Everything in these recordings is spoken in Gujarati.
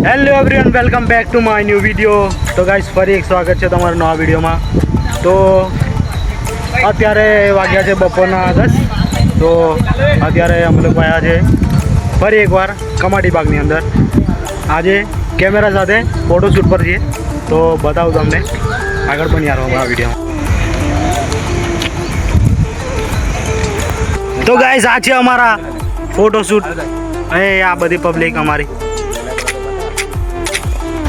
Hello everyone, welcome back to my new video. તો ગાઈસ, ફરી એક સ્વાગત છે તમારું નવા વિડીયોમાં. તો અત્યારે વાગ્યા છે બપોરના 10. તો અત્યારે અમે લોકો આવ્યા છે ફરી એકવાર કમાટી બાગની અંદર. આજે કેમેરા સાથે ફોટોશૂટ પર છીએ, તો બતાવું તમને. આગળ પણ યાર અમારા વિડીયોમાં. તો ગાઈસ, આ છે અમારા ફોટોશૂટ. આ બધી પબ્લિક અમારી.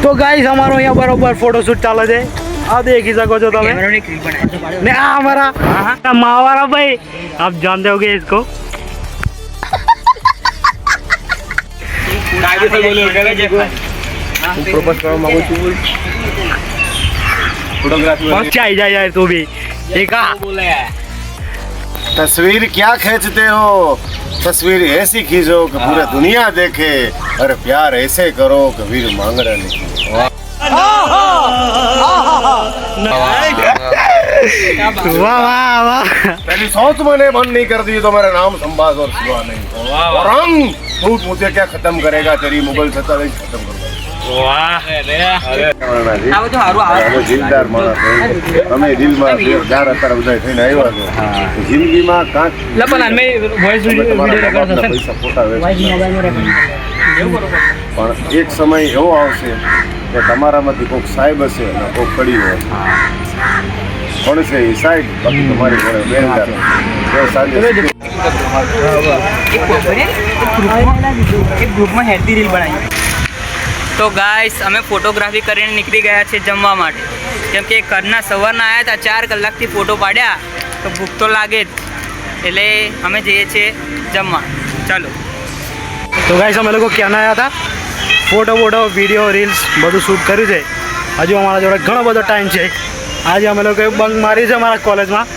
તો ગાઈસ, અમારો અહીંયા બરોબર ફોટોશૂટ ચાલે છે. આ દેખી શકો છો તમે. ને આ हमारा मावारा भाई, आप जानते होगे इसको. आई जा यार तू भी. तस्वीर क्या खींचते हो, तस्वीर ऐसी खींचो कि पूरी दुनिया देखे, और प्यार ऐसे करो कि वीर मांगड़ा निकले. वाह वाह वाह. पहली सोच मैंने बंद नहीं कर दी तो मेरा नाम संभाज और सिवा नहीं. और रंग झूठ मुझे क्या खत्म करेगा, तेरी मुगल सत्ता नहीं खत्म करेगा. દિલદાર માણસ અમે દિલમાં પ્યાર અત્યારે બધા થઈને આવ્યા છે. જિંદગીમાં કાંક પણ એક સમય એવો આવશે કે તમારામાંથી કોઈક સાહેબ હશે અને કોઈક કડી હોય. કોણ છે એ સાહેબ? બાકી તમારી ઘરે બેનદાર ગ્રુપમાં હેલ્ધી રીલ બનાવી. તો ગાઈસ, અમે ફોટોગ્રાફી કરીને નીકળી ગયા છે જમવા માટે. કેમ કે ઘરના સવારના આવ્યા હતા, 4 કલાકથી ફોટો પાડ્યા, તો ભૂખ તો લાગે જ. એટલે અમે જઈએ છીએ જમવા. ચાલો. તો ગાઈસ, અમે લોકો ક્યાં આવ્યા હતા? ફોટો વિડીયો રીલ્સ બધું શૂટ કર્યું છે. હજુ અમારા જોડે ઘણો બધો ટાઈમ છે. આજે અમે લોકોએ બંક મારી છે અમારા કોલેજમાં.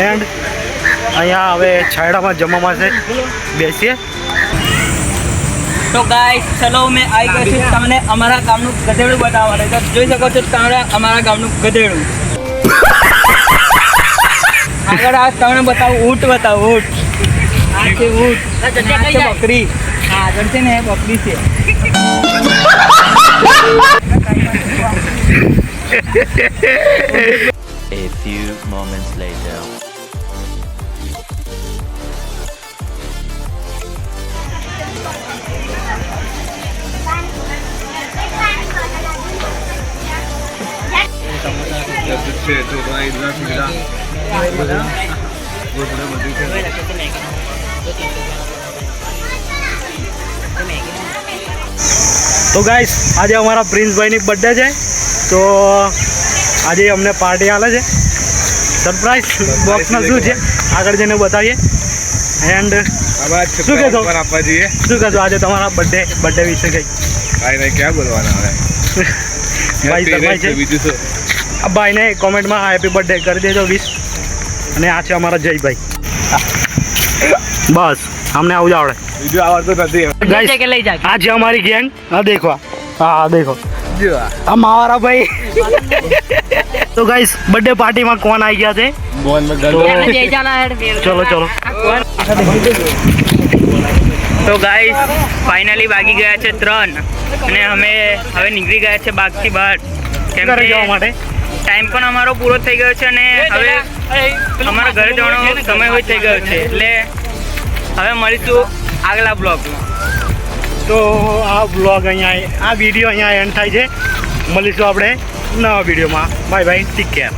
એન્ડ અહીંયા હવે છાયડામાં જમવા માટે બેસીએ. તો ગાઈસ, ચલો મેં આવી ગયો છું તમને અમારા ગામનું ગધેડું બતાવવાનું. તો જોઈ શકો છો તમે અમારા ગામનું ગધેડું. આગળ આ તમને બતાવું ઊંટ બતાવું. ઊંટ આ છે ઊંટ, આ છે બકરી. આગળ છે ને બકરી છે. A few moments later. તો ગાઈસ, આજે અમારા પ્રિન્સભાઈની બર્થડે છે. તો આજે અમને પાર્ટી આલે છે. સરપ્રાઈઝ બોક્સમાં શું છે આગળ જઈને બતાવીએ. એન્ડ શું કહેશો આજે તમારા બર્થડે વિશે કઈ? ક્યાં બોલવાના હવે? ભાઈ સરપ્રાઈઝ છે. આ ભાઈને કોમેન્ટમાં હેપી બર્થડે કરી દેજો 20. અને આ છે અમારા જયભાઈ. બસ અમને આવું જ આવડે. બીજું આવડતું નથી. આ છે અમારી ગેંગ. હા દેખો, હા દેખો, આ માવારા ભાઈ. તો ગાઈસ, બર્થડે પાર્ટીમાં કોણ આવી ગયા છે? ચલો ચલો. તો ગાઈસ, ફાઇનલી વાગી ગયા છે 3 અને અમે હવે નીકળી ગયા છે બાગથી બહાર. કેમ કે જવા માટે ટાઈમ પણ અમારો પૂરો થઈ ગયો છે અને હવે અમારા ઘરે જવાનો સમય હોય થઈ ગયો છે. એટલે હવે મળીશું આગલા બ્લોગમાં. તો આ બ્લોગ અહીંયા, આ વિડીયો અહીંયા એન્ડ થાય છે. મળીશું આપણે નવા વિડીયોમાં. Bye bye, take care.